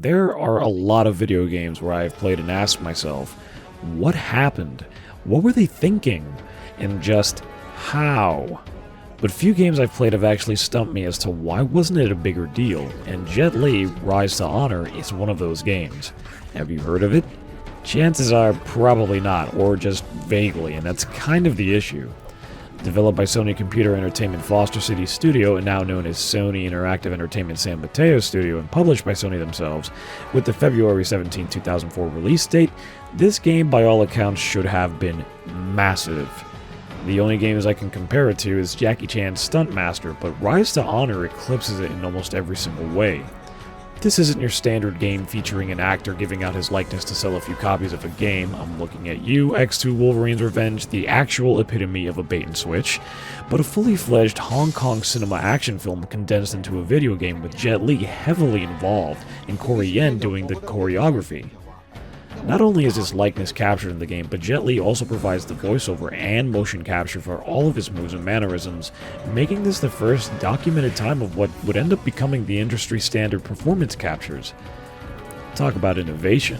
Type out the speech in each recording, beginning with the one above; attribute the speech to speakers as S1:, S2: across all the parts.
S1: there are a lot of video games where I've played and asked myself, what happened? What were they thinking? And just how? But few games I've played have actually stumped me as to why wasn't it a bigger deal, and Jet Li: Rise to Honor is one of those games. Have you heard of it? Chances are probably not, or just vaguely, and that's kind of the issue. Developed by Sony Computer Entertainment Foster City Studio, and now known as Sony Interactive Entertainment San Mateo Studio, and published by Sony themselves, with the February 17, 2004 release date, this game by all accounts should have been massive. The only games I can compare it to is Jackie Chan's Stunt Master, but Rise to Honor eclipses it in almost every single way. This isn't your standard game featuring an actor giving out his likeness to sell a few copies of a game. I'm looking at you, X2 Wolverine's Revenge, the actual epitome of a bait and switch, but a fully fledged Hong Kong cinema action film condensed into a video game with Jet Li heavily involved and Corey Yen doing the choreography. Not only is his likeness captured in the game, but Jet Li also provides the voiceover and motion capture for all of his moves and mannerisms, making this the first documented time of what would end up becoming the industry standard performance captures. Talk about innovation.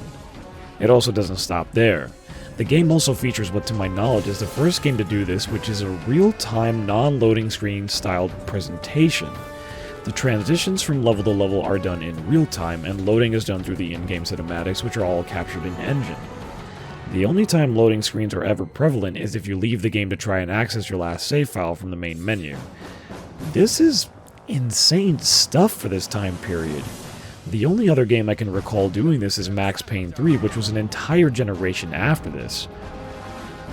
S1: It also doesn't stop there. The game also features what to my knowledge is the first game to do this, which is a real-time non-loading screen styled presentation. The transitions from level to level are done in real time, and loading is done through the in-game cinematics, which are all captured in engine. The only time loading screens are ever prevalent is if you leave the game to try and access your last save file from the main menu. This is insane stuff for this time period. The only other game I can recall doing this is Max Payne 3, which was an entire generation after this.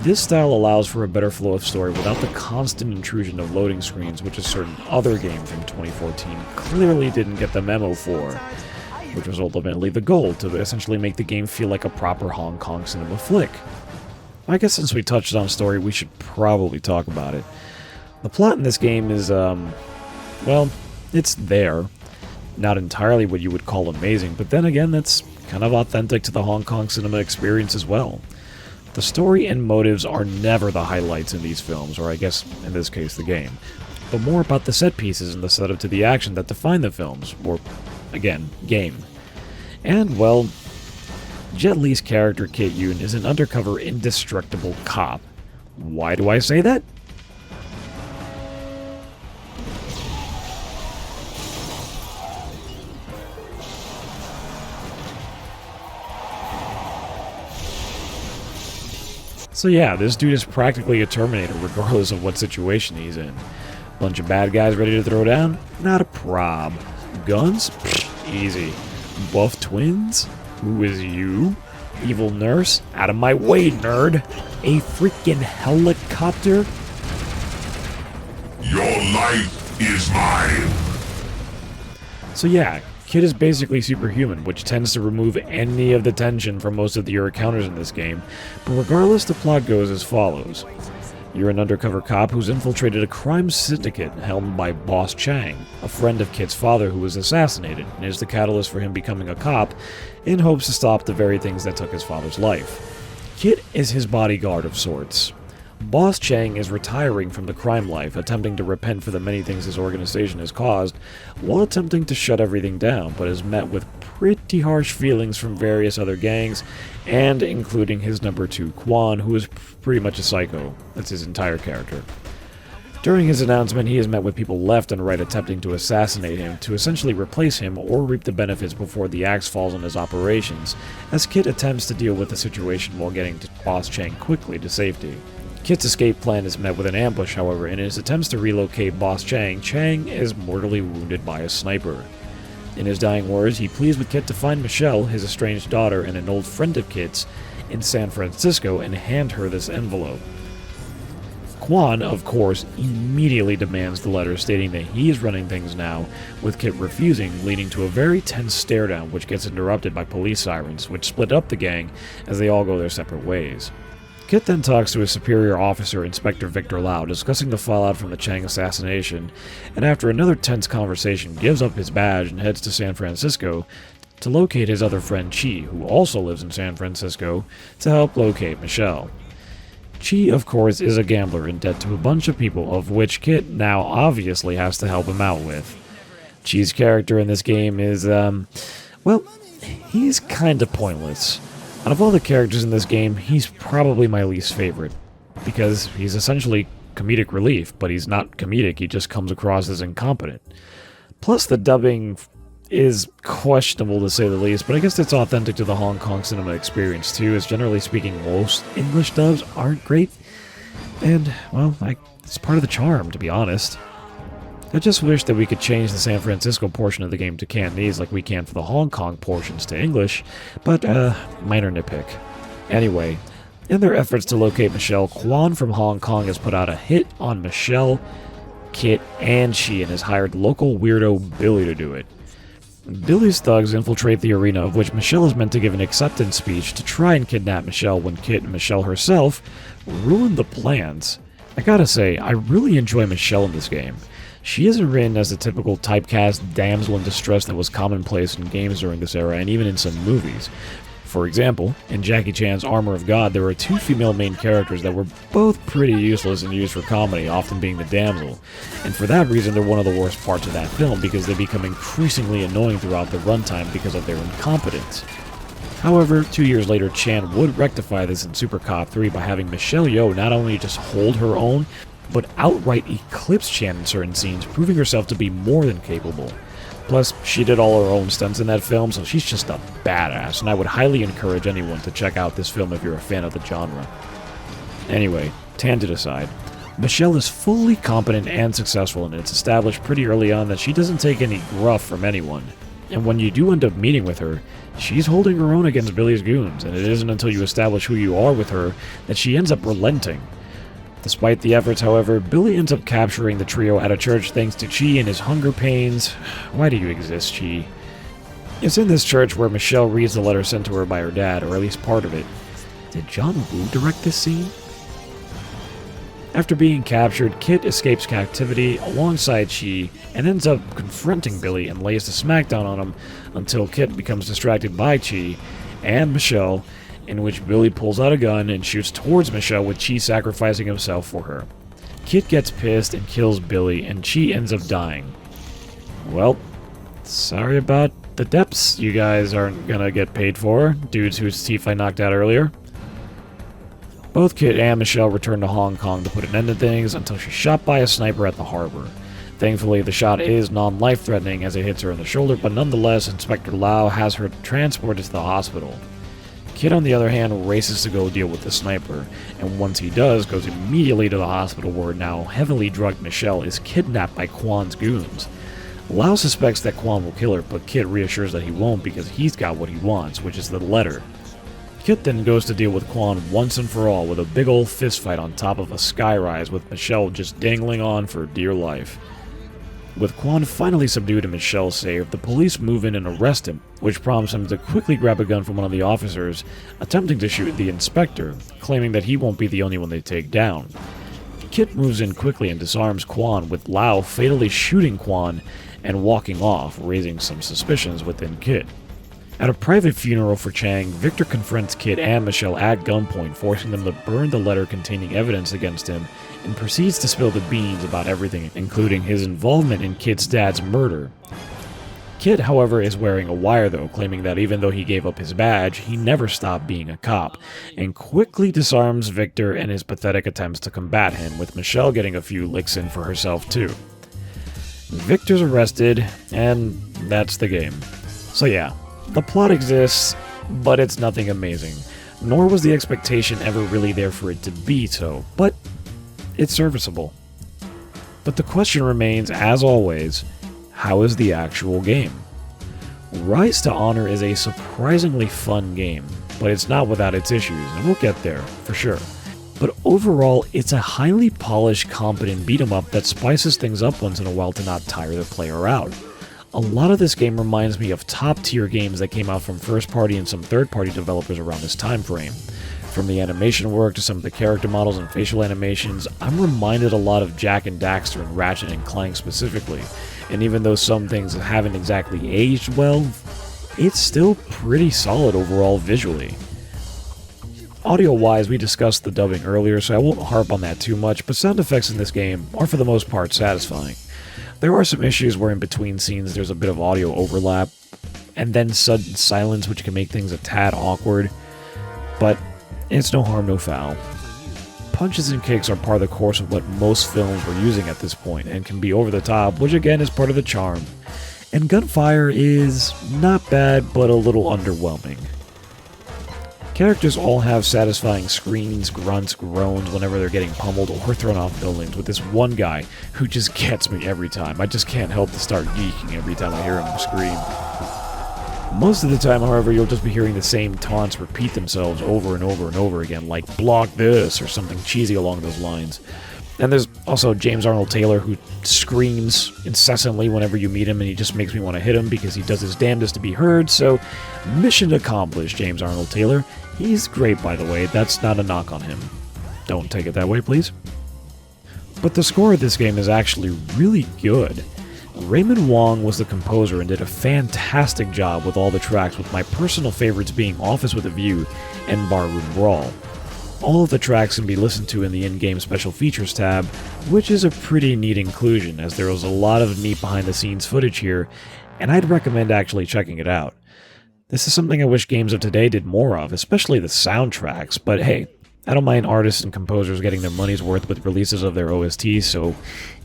S1: This style allows for a better flow of story without the constant intrusion of loading screens, which a certain other game from 2014 clearly didn't get the memo for, which was ultimately the goal, to essentially make the game feel like a proper Hong Kong cinema flick. I guess since we touched on story, we should probably talk about it. The plot in this game is, well, it's there. Not entirely what you would call amazing, but then again, that's kind of authentic to the Hong Kong cinema experience as well. The story and motives are never the highlights in these films, or I guess in this case the game, but more about the set pieces and the setup to the action that define the films, or again, game. And well, Jet Li's character Kit Yoon is an undercover indestructible cop. Why do I say that? So yeah, this dude is practically a Terminator regardless of what situation he's in. Bunch of bad guys ready to throw down? Not a prob. Guns? Psh, easy. Buff twins? Who is you? Evil nurse? Out of my way, nerd! A freaking helicopter?
S2: Your life is mine!
S1: So yeah, Kid is basically superhuman, which tends to remove any of the tension from most of your encounters in this game, but regardless, the plot goes as follows. You're an undercover cop who's infiltrated a crime syndicate helmed by Boss Chang, a friend of Kit's father who was assassinated, and is the catalyst for him becoming a cop in hopes to stop the very things that took his father's life. Kit is his bodyguard of sorts. Boss Chang is retiring from the crime life, attempting to repent for the many things his organization has caused, while attempting to shut everything down, but is met with pretty harsh feelings from various other gangs, and including his number 2, Quan, who is pretty much a psycho. That's his entire character. During his announcement, he is met with people left and right attempting to assassinate him, to essentially replace him or reap the benefits before the axe falls on his operations, as Kit attempts to deal with the situation while getting to Boss Chang quickly to safety. Kit's escape plan is met with an ambush, however, and in his attempts to relocate Boss Chang, Chang is mortally wounded by a sniper. In his dying words, he pleads with Kit to find Michelle, his estranged daughter and an old friend of Kit's, in San Francisco and hand her this envelope. Quan, of course, immediately demands the letter, stating that he is running things now, with Kit refusing, leading to a very tense stare-down which gets interrupted by police sirens, which split up the gang as they all go their separate ways. Kit then talks to his superior officer, Inspector Victor Lau, discussing the fallout from the Chang assassination, and after another tense conversation gives up his badge and heads to San Francisco to locate his other friend Chi, who also lives in San Francisco, to help locate Michelle. Chi, of course, is a gambler in debt to a bunch of people, of which Kit now obviously has to help him out with. Chi's character in this game is, well, he's kinda pointless. Out of all the characters in this game, he's probably my least favorite, because he's essentially comedic relief, but he's not comedic, he just comes across as incompetent. Plus, the dubbing is questionable to say the least, but I guess it's authentic to the Hong Kong cinema experience too, as generally speaking most English dubs aren't great, and, well, it's part of the charm, to be honest. I just wish that we could change the San Francisco portion of the game to Cantonese like we can for the Hong Kong portions to English, but, minor nitpick. Anyway, in their efforts to locate Michelle, Quan from Hong Kong has put out a hit on Michelle, Kit, and Chi, and has hired local weirdo Billy to do it. Billy's thugs infiltrate the arena, of which Michelle is meant to give an acceptance speech to try and kidnap Michelle when Kit and Michelle herself ruin the plans. I gotta say, I really enjoy Michelle in this game. She isn't written as the typical typecast damsel in distress that was commonplace in games during this era and even in some movies. For example, in Jackie Chan's Armor of God, there were two female main characters that were both pretty useless and used for comedy, often being the damsel. And for that reason, they're one of the worst parts of that film because they become increasingly annoying throughout the runtime because of their incompetence. However, 2 years later, Chan would rectify this in Super Cop 3 by having Michelle Yeoh not only just hold her own, but outright eclipse Chan in certain scenes, proving herself to be more than capable. Plus, she did all her own stunts in that film, so she's just a badass, and I would highly encourage anyone to check out this film if you're a fan of the genre. Anyway, tangent aside, Michelle is fully competent and successful, and it's established pretty early on that she doesn't take any gruff from anyone. And when you do end up meeting with her, she's holding her own against Billy's goons, and it isn't until you establish who you are with her that she ends up relenting. Despite the efforts, however, Billy ends up capturing the trio at a church thanks to Chi and his hunger pains. Why do you exist, Chi? It's in this church where Michelle reads the letter sent to her by her dad, or at least part of it. Did John Woo direct this scene? After being captured, Kit escapes captivity alongside Chi and ends up confronting Billy and lays the smackdown on him until Kit becomes distracted by Chi and Michelle, in which Billy pulls out a gun and shoots towards Michelle with Chi sacrificing himself for her. Kit gets pissed and kills Billy, and Chi ends up dying. Well, sorry about the depths you guys aren't gonna get paid for, dudes whose teeth I knocked out earlier. Both Kit and Michelle return to Hong Kong to put an end to things until she's shot by a sniper at the harbor. Thankfully, the shot is non-life-threatening as it hits her in the shoulder, but nonetheless, Inspector Lau has her transported to the hospital. Kit, on the other hand, races to go deal with the sniper, and once he does, goes immediately to the hospital where now heavily drugged Michelle is kidnapped by Quan's goons. Lau suspects that Quan will kill her, but Kit reassures that he won't because he's got what he wants, which is the letter. Kit then goes to deal with Quan once and for all with a big ol' fistfight on top of a skyrise with Michelle just dangling on for dear life. With Quan finally subdued and Michelle saved, the police move in and arrest him, which prompts him to quickly grab a gun from one of the officers, attempting to shoot the inspector, claiming that he won't be the only one they take down. Kit moves in quickly and disarms Quan, with Lau fatally shooting Quan and walking off, raising some suspicions within Kit. At a private funeral for Chang, Victor confronts Kit and Michelle at gunpoint, forcing them to burn the letter containing evidence against him, and proceeds to spill the beans about everything, including his involvement in Kit's dad's murder. Kit, however, is wearing a wire though, claiming that even though he gave up his badge, he never stopped being a cop, and quickly disarms Victor and his pathetic attempts to combat him, with Michelle getting a few licks in for herself too. Victor's arrested, and that's the game. So yeah, the plot exists, but it's nothing amazing, nor was the expectation ever really there for it to be so, but it's serviceable. But the question remains, as always, how is the actual game? Rise to Honor is a surprisingly fun game, but it's not without its issues, and we'll get there, for sure. But overall, it's a highly polished, competent beat-em-up that spices things up once in a while to not tire the player out. A lot of this game reminds me of top-tier games that came out from first-party and some third-party developers around this time frame. From the animation work to some of the character models and facial animations, I'm reminded a lot of Jak and Daxter and Ratchet and Clank specifically, and even though some things haven't exactly aged well, it's still pretty solid overall visually. Audio-wise, we discussed the dubbing earlier, so I won't harp on that too much, but sound effects in this game are for the most part satisfying. There are some issues where in between scenes there's a bit of audio overlap, and then sudden silence, which can make things a tad awkward. But it's no harm, no foul. Punches and kicks are part of the course of what most films were using at this point, and can be over the top, which again is part of the charm. And gunfire is not bad, but a little underwhelming. Characters all have satisfying screams, grunts, groans whenever they're getting pummeled or thrown off buildings, with this one guy who just gets me every time. I just can't help to start geeking every time I hear him scream. Most of the time, however, you'll just be hearing the same taunts repeat themselves over and over and over again, like "block this" or something cheesy along those lines. And there's also James Arnold Taylor, who screams incessantly whenever you meet him, and he just makes me want to hit him because he does his damnedest to be heard. So, mission accomplished, James Arnold Taylor. He's great, by the way. That's not a knock on him. Don't take it that way, please. But the score of this game is actually really good. Raymond Wong was the composer and did a fantastic job with all the tracks, with my personal favorites being Office with a View and Barroom Brawl. All of the tracks can be listened to in the in-game special features tab, which is a pretty neat inclusion, as there was a lot of neat behind-the-scenes footage here, and I'd recommend actually checking it out. This is something I wish games of today did more of, especially the soundtracks, but hey, I don't mind artists and composers getting their money's worth with releases of their OSTs, so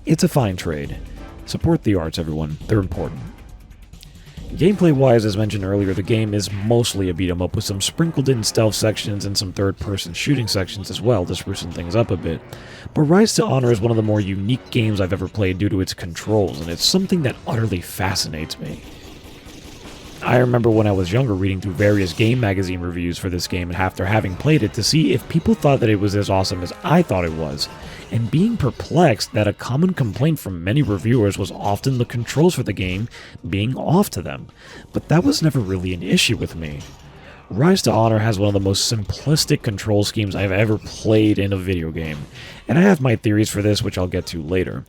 S1: it's a fine trade. Support the arts, everyone. They're important. Gameplay-wise, as mentioned earlier, the game is mostly a beat-em-up with some sprinkled in stealth sections and some third-person shooting sections as well to sprucing things up a bit. But Rise to Honor is one of the more unique games I've ever played due to its controls, and it's something that utterly fascinates me. I remember when I was younger reading through various game magazine reviews for this game after having played it to see if people thought that it was as awesome as I thought it was, and being perplexed that a common complaint from many reviewers was often the controls for the game being off to them, but that was never really an issue with me. Rise to Honor has one of the most simplistic control schemes I've ever played in a video game, and I have my theories for this, which I'll get to later.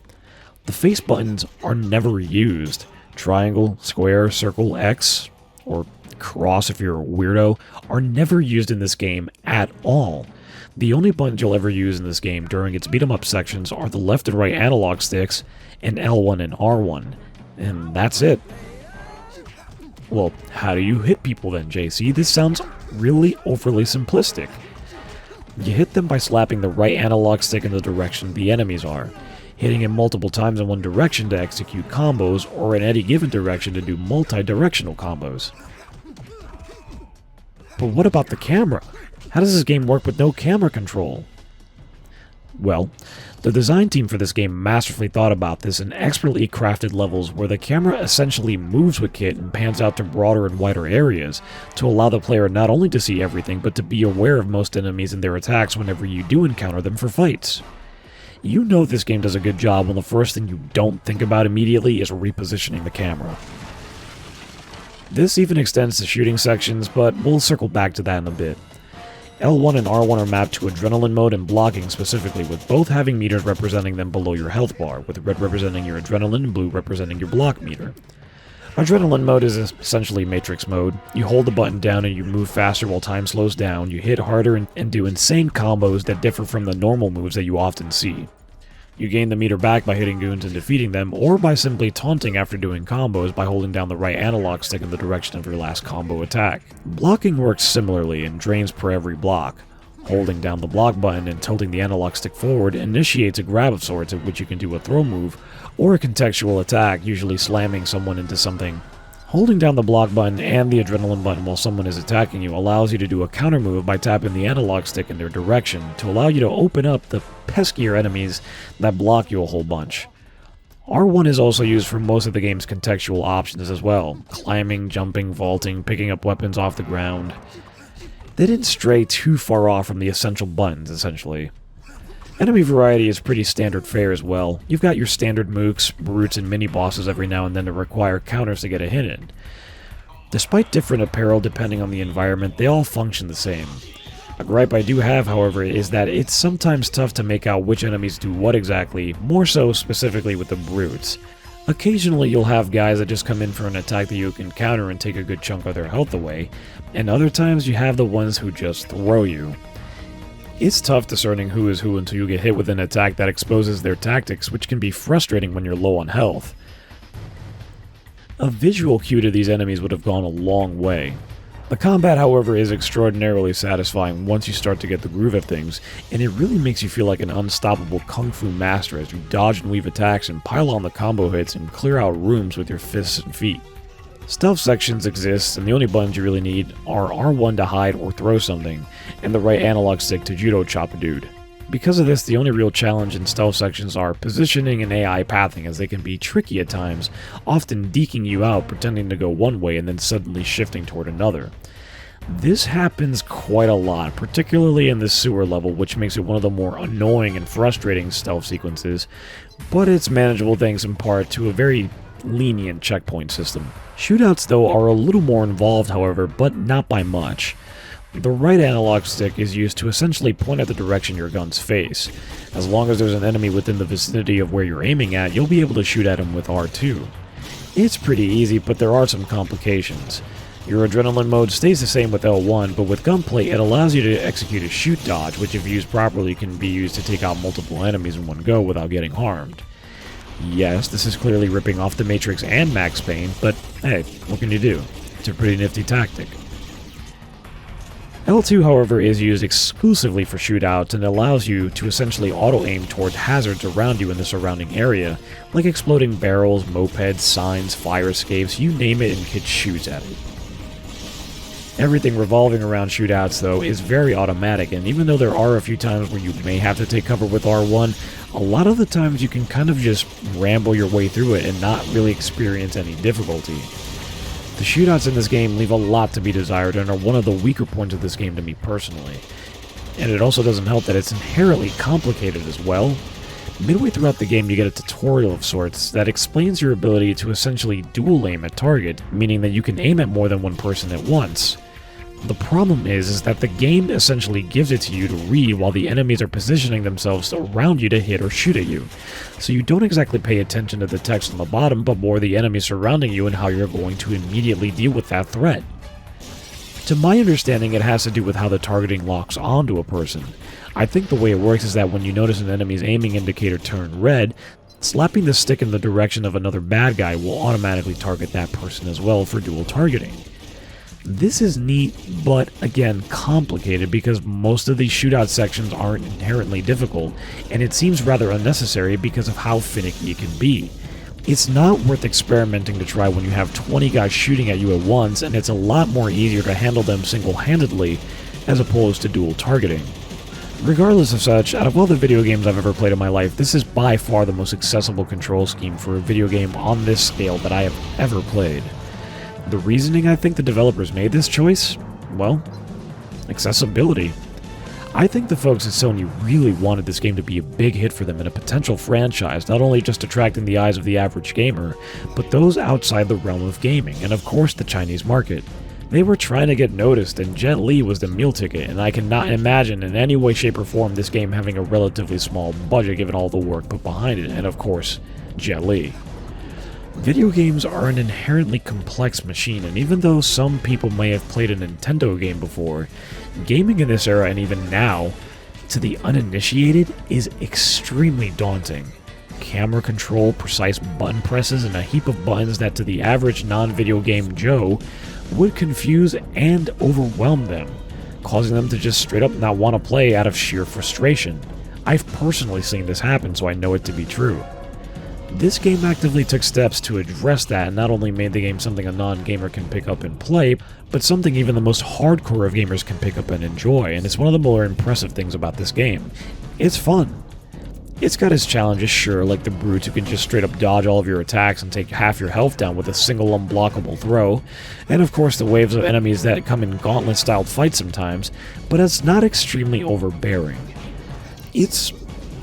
S1: The face buttons are never used. Triangle, square, circle, X, or cross if you're a weirdo, are never used in this game at all. The only buttons you'll ever use in this game during its beat-em-up sections are the left and right analog sticks, and L1 and R1, and that's it. Well, how do you hit people then, JC? This sounds really overly simplistic. You hit them by slapping the right analog stick in the direction the enemies are, hitting it multiple times in one direction to execute combos, or in any given direction to do multi-directional combos. But what about the camera? How does this game work with no camera control? Well, the design team for this game masterfully thought about this in expertly crafted levels where the camera essentially moves with kit and pans out to broader and wider areas to allow the player not only to see everything, but to be aware of most enemies and their attacks whenever you do encounter them for fights. You know this game does a good job when the first thing you don't think about immediately is repositioning the camera. This even extends to shooting sections, but we'll circle back to that in a bit. L1 and R1 are mapped to adrenaline mode and blocking specifically, with both having meters representing them below your health bar, with red representing your adrenaline and blue representing your block meter. Adrenaline mode is essentially Matrix mode. You hold the button down and you move faster while time slows down, you hit harder and do insane combos that differ from the normal moves that you often see. You gain the meter back by hitting goons and defeating them, or by simply taunting after doing combos by holding down the right analog stick in the direction of your last combo attack. Blocking works similarly and drains per every block. Holding down the block button and tilting the analog stick forward initiates a grab of sorts, at which you can do a throw move, or a contextual attack, usually slamming someone into something. Holding down the block button and the adrenaline button while someone is attacking you allows you to do a counter move by tapping the analog stick in their direction to allow you to open up the peskier enemies that block you a whole bunch. R1 is also used for most of the game's contextual options as well, climbing, jumping, vaulting, picking up weapons off the ground. They didn't stray too far off from the essential buttons, essentially. Enemy variety is pretty standard fare as well. You've got your standard mooks, brutes, and mini-bosses every now and then to require counters to get a hit in. Despite different apparel depending on the environment, they all function the same. A gripe I do have, however, is that it's sometimes tough to make out which enemies do what exactly, more so specifically with the brutes. Occasionally you'll have guys that just come in for an attack that you can counter and take a good chunk of their health away, and other times you have the ones who just throw you. It's tough discerning who is who until you get hit with an attack that exposes their tactics, which can be frustrating when you're low on health. A visual cue to these enemies would have gone a long way. The combat, however, is extraordinarily satisfying once you start to get the groove of things, and it really makes you feel like an unstoppable kung fu master as you dodge and weave attacks and pile on the combo hits and clear out rooms with your fists and feet. Stealth sections exist, and the only buttons you really need are R1 to hide or throw something, and the right analog stick to judo chop a dude. Because of this, the only real challenge in stealth sections are positioning and AI pathing, as they can be tricky at times, often deking you out pretending to go one way and then suddenly shifting toward another. This happens quite a lot, particularly in the sewer level, which makes it one of the more annoying and frustrating stealth sequences, but it's manageable thanks in part to a very lenient checkpoint system. Shootouts, though, are a little more involved, however, but not by much. The right analog stick is used to essentially point at the direction your guns face. As long as there's an enemy within the vicinity of where you're aiming at, you'll be able to shoot at him with R2. It's pretty easy, but there are some complications. Your adrenaline mode stays the same with L1, but with gunplay it allows you to execute a shoot dodge, which if used properly can be used to take out multiple enemies in one go without getting harmed. Yes, this is clearly ripping off The Matrix and Max Payne, but hey, what can you do? It's a pretty nifty tactic. L2, however, is used exclusively for shootouts and allows you to essentially auto-aim toward hazards around you in the surrounding area, like exploding barrels, mopeds, signs, fire escapes, you name it and Kid shoots at it. Everything revolving around shootouts, though, is very automatic, and even though there are a few times where you may have to take cover with R1, a lot of the times you can kind of just ramble your way through it and not really experience any difficulty. The shootouts in this game leave a lot to be desired and are one of the weaker points of this game to me personally. And it also doesn't help that it's inherently complicated as well. Midway throughout the game you get a tutorial of sorts that explains your ability to essentially dual aim at target, meaning that you can aim at more than one person at once. The problem is that the game essentially gives it to you to read while the enemies are positioning themselves around you to hit or shoot at you. So you don't exactly pay attention to the text on the bottom, but more the enemies surrounding you and how you're going to immediately deal with that threat. To my understanding, it has to do with how the targeting locks onto a person. I think the way it works is that when you notice an enemy's aiming indicator turn red, slapping the stick in the direction of another bad guy will automatically target that person as well for dual targeting. This is neat, but again complicated because most of these shootout sections aren't inherently difficult, and it seems rather unnecessary because of how finicky it can be. It's not worth experimenting to try when you have 20 guys shooting at you at once, and it's a lot more easier to handle them single-handedly as opposed to dual targeting. Regardless of such, out of all the video games I've ever played in my life, this is by far the most accessible control scheme for a video game on this scale that I have ever played. The reasoning I think the developers made this choice? Well, accessibility. I think the folks at Sony really wanted this game to be a big hit for them and a potential franchise, not only just attracting the eyes of the average gamer, but those outside the realm of gaming, and of course the Chinese market. They were trying to get noticed, and Jet Li was the meal ticket, and I cannot imagine in any way, shape, or form this game having a relatively small budget given all the work put behind it, and of course, Jet Li. Video games are an inherently complex machine, and even though some people may have played a Nintendo game before, gaming in this era and even now, to the uninitiated, is extremely daunting. Camera control, precise button presses, and a heap of buttons that to the average non-video game Joe would confuse and overwhelm them, causing them to just straight up not want to play out of sheer frustration. I've personally seen this happen, so I know it to be true. This game actively took steps to address that and not only made the game something a non-gamer can pick up and play, but something even the most hardcore of gamers can pick up and enjoy, and it's one of the more impressive things about this game. It's fun. It's got its challenges, sure, like the brutes who can just straight up dodge all of your attacks and take half your health down with a single unblockable throw, and of course the waves of enemies that come in gauntlet-styled fights sometimes, but it's not extremely overbearing. It's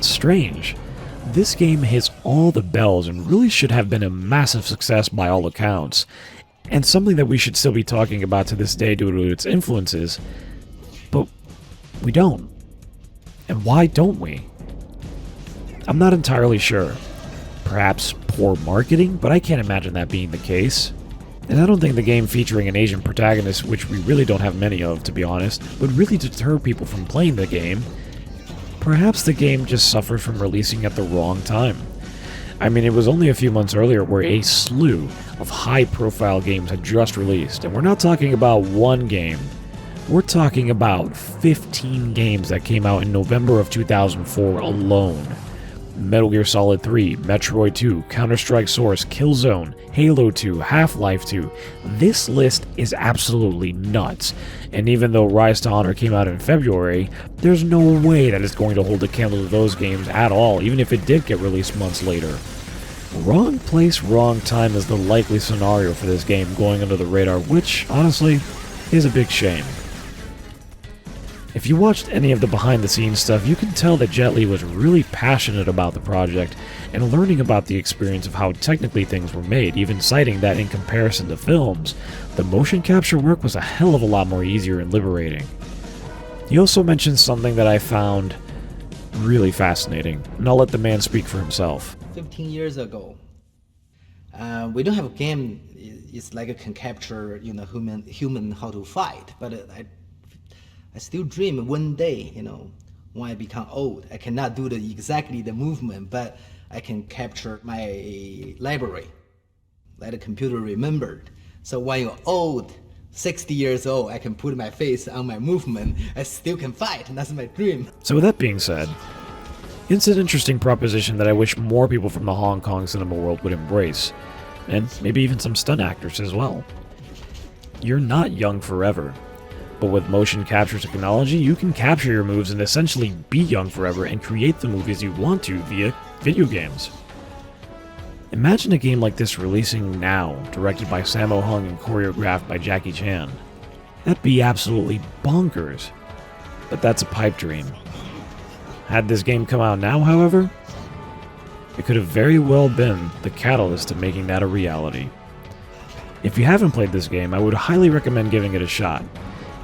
S1: strange. This game hits all the bells and really should have been a massive success by all accounts, and something that we should still be talking about to this day due to its influences, but we don't. And why don't we? I'm not entirely sure. Perhaps poor marketing, but I can't imagine that being the case. And I don't think the game featuring an Asian protagonist, which we really don't have many of to be honest, would really deter people from playing the game. Perhaps the game just suffered from releasing at the wrong time. I mean, it was only a few months earlier where a slew of high-profile games had just released, and we're not talking about one game. We're talking about 15 games that came out in November of 2004 alone. Metal Gear Solid 3, Metroid 2, Counter-Strike Source, Killzone, Halo 2, Half-Life 2. This list is absolutely nuts, and even though Rise to Honor came out in February, there's no way that it's going to hold a candle to those games at all, even if it did get released months later. Wrong place, wrong time is the likely scenario for this game going under the radar, which, honestly, is a big shame. If you watched any of the behind-the-scenes stuff, you can tell that Jet Li was really passionate about the project and learning about the experience of how technically things were made, even citing that in comparison to films, the motion capture work was a hell of a lot more easier and liberating. He also mentioned something that I found really fascinating, and I'll let the man speak for himself.
S3: 15 years ago, we don't have a game. It's like it can capture, human how to fight. But I still dream one day, when I become old, I cannot do exactly the movement, but I can capture my library, like the computer remembered. So when you're old, 60 years old, I can put my face on my movement. I still can fight. And that's my dream.
S1: So with that being said, it's an interesting proposition that I wish more people from the Hong Kong cinema world would embrace, and maybe even some stunt actors as well. You're not young forever, but with motion capture technology, you can capture your moves and essentially be young forever and create the movies you want to via video games. Imagine a game like this releasing now, directed by Sammo Hung and choreographed by Jackie Chan. That'd be absolutely bonkers, but that's a pipe dream. Had this game come out now, however, it could have very well been the catalyst to making that a reality. If you haven't played this game, I would highly recommend giving it a shot.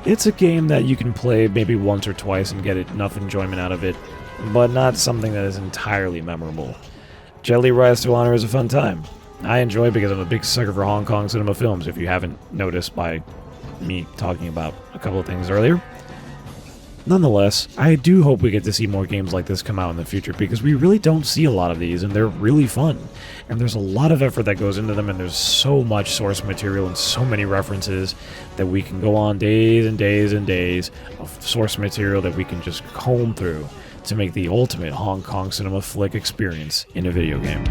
S1: It's a game that you can play maybe once or twice and get enough enjoyment out of it, but not something that is entirely memorable. Jet Li Rise to Honor is a fun time. I enjoy it because I'm a big sucker for Hong Kong cinema films, if you haven't noticed by me talking about a couple of things earlier. Nonetheless, I do hope we get to see more games like this come out in the future, because we really don't see a lot of these, and they're really fun. And there's a lot of effort that goes into them, and there's so much source material and so many references that we can go on days and days and days of source material that we can just comb through to make the ultimate Hong Kong cinema flick experience in a video game.